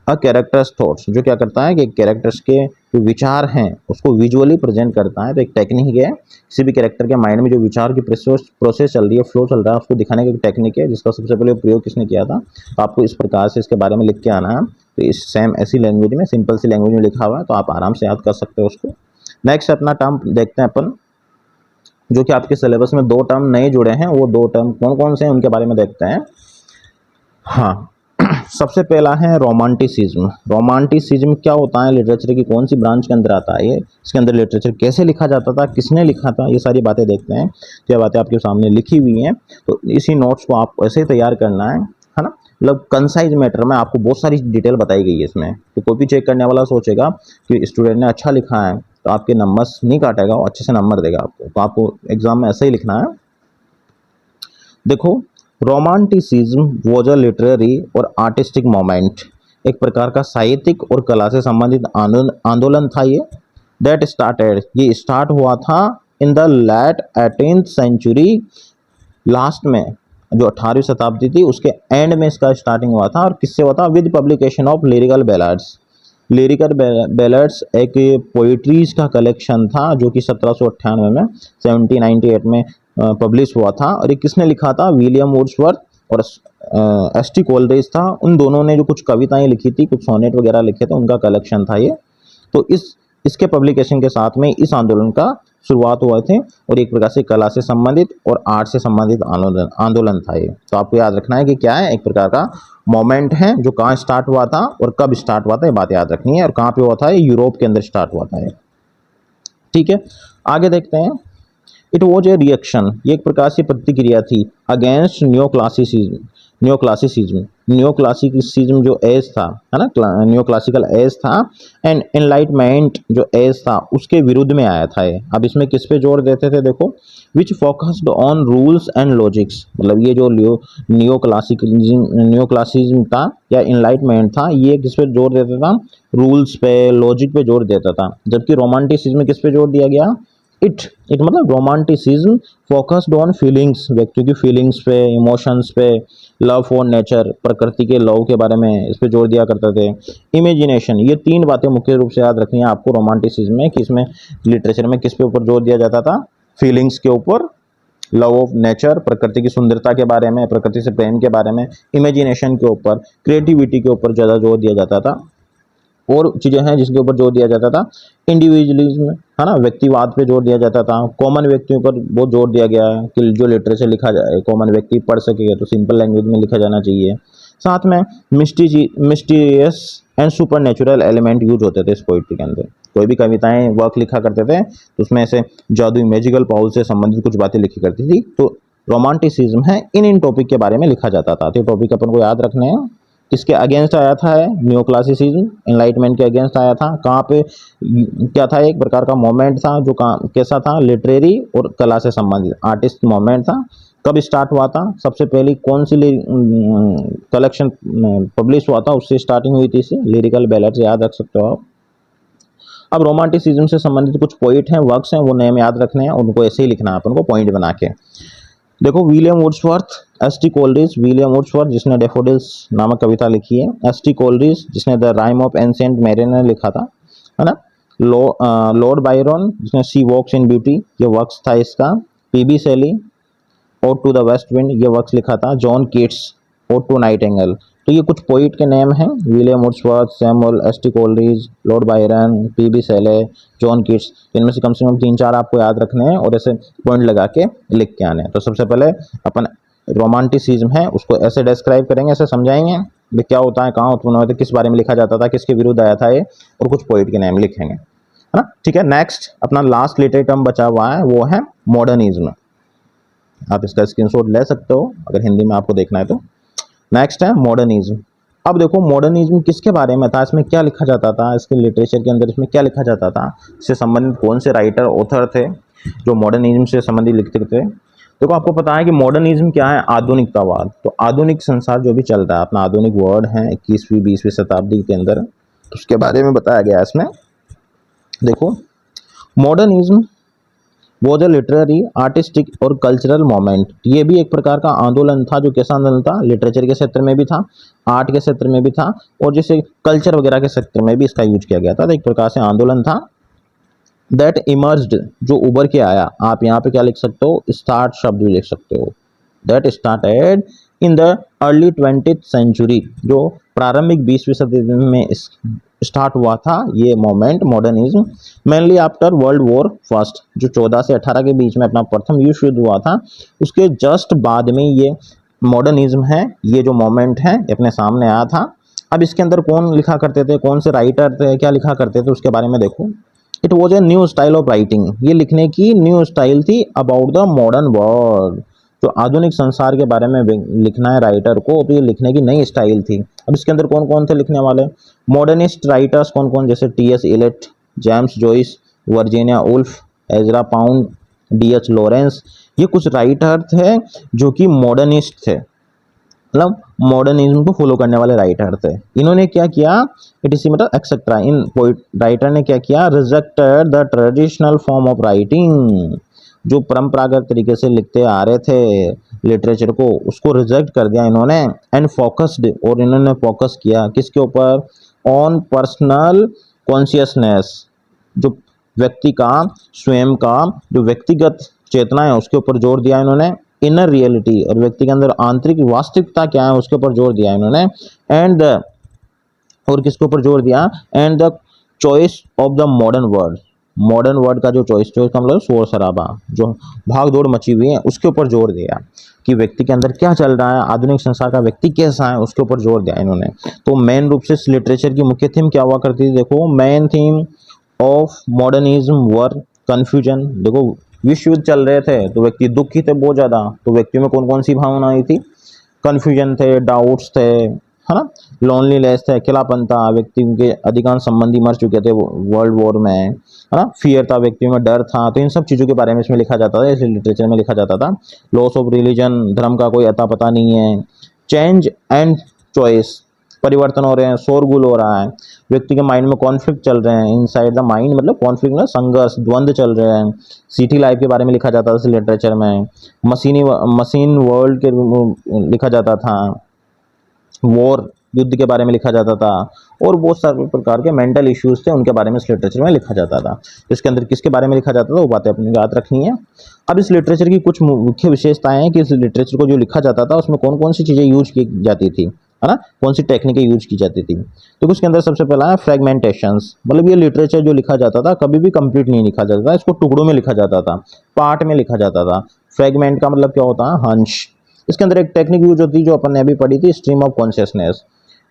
S2: a character's thoughts, जो क्या करता है कि कैरेक्टर्स के जो विचार हैं उसको विजुअली प्रेजेंट करता है। तो एक टेक्निक है, किसी भी कैरेक्टर के माइंड में जो विचार की प्रोसेस चल रही है, फ्लो चल रहा है, उसको दिखाने की टेक्निक है, जिसका सबसे पहले प्रयोग किसने किया था। तो आपको इस प्रकार से इसके बारे में लिख के आना है, तो इस सेम ऐसी लैंग्वेज में, सिंपल सी लैंग्वेज में लिखा हुआ है, तो आप आराम से याद कर सकते हो उसको। नेक्स्ट अपना टर्म देखते हैं अपन, जो कि आपके सिलेबस में 2 टर्म नए जुड़े हैं, वो 2 टर्म कौन कौन से हैं उनके बारे में देखते हैं। हाँ, सबसे पहला है रोमांटिसिज्म। रोमांटिसिज्म क्या होता है, लिटरेचर की कौन सी ब्रांच के अंदर आता है ये, इसके अंदर लिटरेचर कैसे लिखा जाता था, किसने लिखा था, ये सारी बातें देखते हैं। तो ये बातें आपके सामने लिखी हुई हैं, तो इसी नोट्स को आप ऐसे ही तैयार करना है ना, मतलब कंसाइज मैटर में आपको बहुत सारी डिटेल बताई गई है इसमें। तो कोई भी चेक करने वाला सोचेगा कि स्टूडेंट ने अच्छा लिखा है, तो आपके नंबर्स नहीं काटेगा, वो अच्छे से नंबर देगा आपको। तो आपको एग्जाम में ऐसे ही लिखना है। देखो, रोमांटिसिज्म वॉज अ लिटरेरी और आर्टिस्टिक मोमेंट, एक प्रकार का साहित्यिक और कला से संबंधित आंदोलन था ये। दैट स्टार्टेड, ये स्टार्ट हुआ था in the late 18th century, last में जो 18वीं शताब्दी थी उसके एंड में इसका स्टार्टिंग हुआ था। और किससे हुआ था, with publication of lyrical ballads. Lyrical ballads एक पोइट्रीज का कलेक्शन था, जो कि 1798 में 1798 में पब्लिश हुआ था। और ये किसने लिखा था, विलियम वुड्सवर्थ और एस.टी. कोलरिज था। उन दोनों ने जो कुछ कविताएं लिखी थी, कुछ सोनेट वगैरह लिखे थे, उनका कलेक्शन था ये। तो इसके पब्लिकेशन के साथ में इस आंदोलन का शुरुआत हुए थे, और एक प्रकार से कला से संबंधित और आर्ट से संबंधित आंदोलन था ये। तो आपको याद रखना है कि क्या है, एक प्रकार का मोमेंट है, जो कहाँ स्टार्ट हुआ था और कब स्टार्ट हुआ था, ये बात याद रखनी है। और कहाँ पे हुआ था, ये यूरोप के अंदर स्टार्ट हुआ था ये। ठीक है, आगे देखते हैं। इट वॉज ए रिएक्शन, ये एक प्रकार से प्रतिक्रिया थी अगेंस्ट न्योक्लासिसिज्म जो एज था, है ना, न्योक्लासिकल एज था, एंड एनलाइटमेंट जो एज था, उसके विरुद्ध में आया था ये। अब इसमें किस पे जोर देते थे, देखो, which focused on rules and logics, मतलब ये जो न्योक्लासिज्म था या एनलाइटमेंट था, ये किस पे जोर देता था, रूल्स पे, लॉजिक पे जोर देता था। जबकि रोमांटिसिज्म किस पे जोर दिया गया, इट मतलब रोमांटिसिज्म फोकस्ड ऑन फीलिंग्स, व्यक्ति की फीलिंग्स पे, इमोशंस पे, लव फॉर नेचर, प्रकृति के लव के बारे में इस पे जोर दिया करते थे। इमेजिनेशन, ये 3 बातें मुख्य रूप से याद रखनी है आपको रोमांटिसिज्म में, कि इसमें लिटरेचर में किस पे ऊपर जोर दिया जाता था, फीलिंग्स के ऊपर, लव ऑफ नेचर, प्रकृति की सुंदरता के बारे में, प्रकृति से प्रेम के बारे में, इमेजिनेशन के ऊपर, क्रिएटिविटी के ऊपर ज़्यादा जोर दिया जाता था। और चीज़ें हैं जिसके ऊपर जोर दिया जाता था, इंडिविजुअलिज्म, है ना, व्यक्तिवाद पे जोर दिया जाता था। कॉमन व्यक्तियों पर बहुत जोर दिया गया है कि जो लिटरेचर लिखा जाए कॉमन व्यक्ति पढ़ सकेगा, तो सिंपल लैंग्वेज में लिखा जाना चाहिए। साथ में mysterious and super natural element use होते थे इस पोइट्री के अंदर। कोई भी कविताएं वर्क लिखा करते थे तो उसमें ऐसे जादुई मैजिकल पावर से संबंधित कुछ बातें लिखी करती थी। तो रोमांटिसिज्म है इन टॉपिक के बारे में लिखा जाता था। तो टॉपिक अपन को याद रखने हैं। किसके अगेंस्ट आया था? है न्यू क्लासिसिज्म, एनलाइटमेंट के अगेंस्ट आया था। कहाँ पे क्या था? एक प्रकार का मोमेंट था जो कैसा था? लिटरेरी और कला से संबंधित आर्टिस्ट मोमेंट था। कब स्टार्ट हुआ था? सबसे पहली कौन सी कलेक्शन पब्लिश हुआ था उससे स्टार्टिंग हुई थी। इसे लिरिकल बैलेट्स याद रख सकते हो आप। अब रोमांटिसिज्म से संबंधित कुछ पोइट हैं, वर्क्स हैं, वो नेम याद रखने हैं, उनको ऐसे ही लिखना है अपन को पॉइंट बना के। देखो William Wordsworth, ST. Coleridge. William Wordsworth जिसने डैफोडिल्स नामक कविता लिखी है, एस.टी. कोलरिज जिसने the rhyme of ancient mariner लिखा था, है ना। लॉर्ड बायरन जिसने सी वॉक्स इन ब्यूटी, ये वर्क्स था इसका। P B. Shelley, ode to the west wind, ये वर्क्स लिखा था। John Keats, ode to nightingale. तो ये कुछ पोइट के नेम हैं, William Wordsworth, Samuel S T. Coleridge, Lord Byron, P B. Shelley, John Keats. इनमें से कम 3-4 आपको याद रखने हैं और ऐसे पॉइंट लगा के लिख के आने हैं। तो सबसे पहले अपन रोमांटिसिज्म है उसको ऐसे डिस्क्राइब करेंगे, ऐसे समझाएंगे कि क्या होता है, कहाँ उत्पन्न हुआ था, किस बारे में लिखा जाता था, किसके विरुद्ध आया था ये, और कुछ पोइट के नेम लिखेंगे, है ना। ठीक है, नेक्स्ट अपना लास्ट लिटरेरी टर्म बचा हुआ है वो है मॉडर्निज्म। आप इसका स्क्रीनशॉट ले सकते हो अगर हिंदी में आपको देखना है तो। नेक्स्ट है मॉडर्निज्म। अब देखो मॉडर्निज्म किसके बारे में था, इसमें क्या लिखा जाता था, इसके लिटरेचर के अंदर इसमें क्या लिखा जाता था, इससे संबंधित कौन से राइटर ऑथर थे जो मॉडर्निज्म से संबंधित लिखते थे। देखो आपको पता है कि मॉडर्निज्म क्या है? आधुनिकतावाद। तो आधुनिक संसार जो भी चल रहा है अपना आधुनिक वर्ड है 21वीं 20वीं शताब्दी के अंदर, तो उसके बारे में बताया गया है इसमें। देखो modernism was a literary, artistic और कल्चरल मोमेंट। ये भी एक प्रकार का आंदोलन था। जो कैसा आंदोलन था? लिटरेचर के क्षेत्र में भी था, आर्ट के क्षेत्र में भी था, और जैसे कल्चर वगैरह के क्षेत्र में भी इसका यूज किया गया था। तो एक प्रकार से आंदोलन था। दैट इमर्ज्ड, जो उभर के आया। आप यहाँ पे क्या लिख सकते हो? स्टार्ट शब्द भी लिख सकते हो। That started in the early 20th century, जो प्रारंभिक 20वीं सदी में स्टार्ट हुआ था ये moment modernism, mainly after world war first, जो 14 से 18 के बीच में अपना प्रथम विश्व युद्ध हुआ था, उसके जस्ट बाद में ये मॉडर्निज्म है, ये जो मोमेंट है अपने सामने आया था। अब इसके अंदर कौन लिखा करते थे, कौन से राइटर थे, क्या लिखा करते थे, उसके बारे में देखो। It was a new style of writing, ये लिखने की न्यू स्टाइल थी अबाउट द मॉडर्न वर्ल्ड। जो आधुनिक संसार के बारे में लिखना है राइटर को, तो ये लिखने की नई स्टाइल थी। अब इसके अंदर कौन कौन थे लिखने वाले? मॉडर्निस्ट राइटर्स कौन कौन? जैसे T S. Eliot, James Joyce, Virginia Woolf, Ezra Pound, D H. Lawrence, ये कुछ राइटर थे जो कि मॉडर्निस्ट थे, मतलब मॉडर्निज्म को फॉलो करने वाले राइटर थे। इन्होंने क्या किया? इट इज मतलब एक्सेट्रा। इन राइटर ने क्या किया? Rejected the traditional form of writing, जो परंपरागत तरीके से लिखते आ रहे थे लिटरेचर को, उसको रिजेक्ट कर दिया इन्होंने। एंड फोकस्ड, और इन्होंने फोकस किया किसके ऊपर? ऑन पर्सनल कॉन्शियसनेस, जो व्यक्ति का स्वयं का जो व्यक्तिगत चेतना है उसके ऊपर जोर दिया इन्होंने। इनर रियलिटी, और व्यक्ति के अंदर आंतरिक वास्तविकता क्या है उसके ऊपर जोर दिया इन्होंने। एंड द, और किसके ऊपर जोर दिया? And the choice of the modern word, modern word का जो चॉइस का मतलब शोर शराबा, जो भाग दौड़ मची हुई है, उसके ऊपर जोर दिया कि व्यक्ति के अंदर क्या चल रहा है, आधुनिक संसार का व्यक्ति कैसा है, उसके ऊपर जोर दिया इन्होंने। तो मेन रूप से इस लिटरेचर की मुख्य थीम क्या हुआ करती थी? देखो main theme of modernism were confusion. देखो विश्व युद्ध चल रहे थे तो व्यक्ति दुखी थे बहुत ज़्यादा, तो व्यक्ति में कौन कौन सी भावना आई थी? कन्फ्यूजन थे, डाउट्स थे, है ना, लोनलीनेस थे, अकेलापन था, व्यक्ति के अधिकांश संबंधी मर चुके थे वर्ल्ड वॉर में, है ना, फियर था, व्यक्तियों में डर था। तो इन सब चीज़ों के बारे में इसमें लिखा जाता था, इस लिटरेचर में लिखा जाता था। लॉस ऑफ रिलीजन, धर्म का कोई अता पता नहीं है। चेंज एंड चॉइस, परिवर्तन हो रहे हैं, शोरगुल हो रहा है, व्यक्ति के माइंड में कॉन्फ्लिक्ट चल रहे हैं, इनसाइड द माइंड, मतलब कॉन्फ्लिक्ट मतलब संघर्ष, द्वंद्व चल रहे हैं। सिटी लाइफ के बारे में लिखा जाता था इस लिटरेचर में। मशीन वर्ल्ड के लिखा जाता था। वॉर, युद्ध के बारे में लिखा जाता था, और बहुत सारे प्रकार के मेंटल इश्यूज थे उनके बारे में इस लिटरेचर में लिखा जाता था। इसके अंदर किसके बारे में लिखा जाता था वो बातें अपनी याद रखनी है। अब इस लिटरेचर की कुछ मुख्य विशेषताएं हैं कि इस लिटरेचर को जो लिखा जाता था उसमें कौन कौन सी चीज़ें यूज की जाती थी, है ना, कौन सी टेक्निकें यूज की जाती थी। तो उसके अंदर सबसे पहला है फ्रेगमेंटेशंस, मतलब ये लिटरेचर जो लिखा जाता था कभी भी कंप्लीट नहीं लिखा जाता था, इसको टुकड़ों में लिखा जाता था, पार्ट में लिखा जाता था। फ्रेगमेंट का मतलब क्या होता है? हंश। इसके अंदर एक टेक्निक यूज होती है जो अपन ने अभी पढ़ी थी, स्ट्रीम ऑफ कॉन्शियसनेस।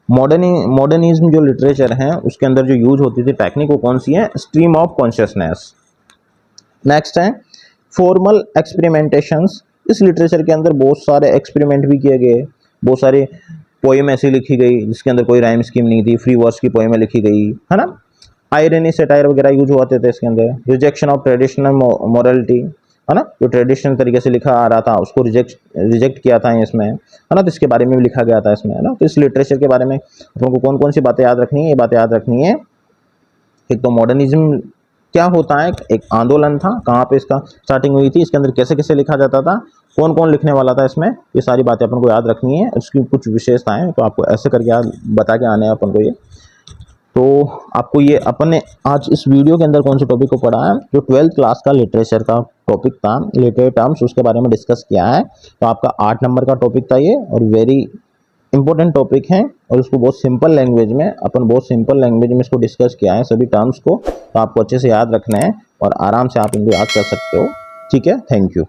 S2: मॉडर्निज्म जो लिटरेचर है उसके अंदर जो यूज होती थी टेक्निक वो कौन सी है, स्ट्रीम ऑफ कॉन्शियसनेस। नेक्स्ट है फॉर्मल एक्सपेरिमेंटेशंस। इस लिटरेचर के अंदर बहुत सारे एक्सपेरिमेंट भी किए गए, बहुत सारे पोएम ऐसी लिखी गई जिसके अंदर कोई राइम स्कीम नहीं थी, फ्री वर्स की पोएम लिखी गई है ना। आयरनी सेटायर वगैरह यूज होते थे इसके अंदर। रिजेक्शन ऑफ ट्रेडिशनल मोरलिटी, है ना, जो ट्रेडिशनल तरीके से लिखा आ रहा था उसको रिजेक्ट किया था इसमें, है ना, तो इसके बारे में भी लिखा गया था इसमें, है ना। तो इस लिटरेचर के बारे में आपको कौन कौन सी बातें याद रखनी है, ये बातें याद रखनी है। एक तो मॉडर्निज्म क्या होता है, एक आंदोलन था, कहाँ पे इसका स्टार्टिंग हुई थी, इसके अंदर कैसे कैसे लिखा जाता था, कौन कौन लिखने वाला था इसमें, ये सारी बातें अपन को याद रखनी है। उसकी कुछ विशेषताएं तो आपको ऐसे करके याद बता के आने हैं अपन को ये। तो आपको ये अपन ने आज इस वीडियो के अंदर कौन से टॉपिक को पढ़ा है, जो 12th क्लास का लिटरेचर का टॉपिक था, लिटरेरी टर्म्स, उसके बारे में डिस्कस किया है। तो आपका 8 नंबर का टॉपिक था ये, और वेरी इंपॉर्टेंट टॉपिक है, और उसको बहुत सिंपल लैंग्वेज में बहुत सिंपल लैंग्वेज में इसको डिस्कस किया है सभी टर्म्स को। तो आपको अच्छे से याद रखना है और आराम से आप इनको याद कर सकते हो। ठीक है, थैंक यू।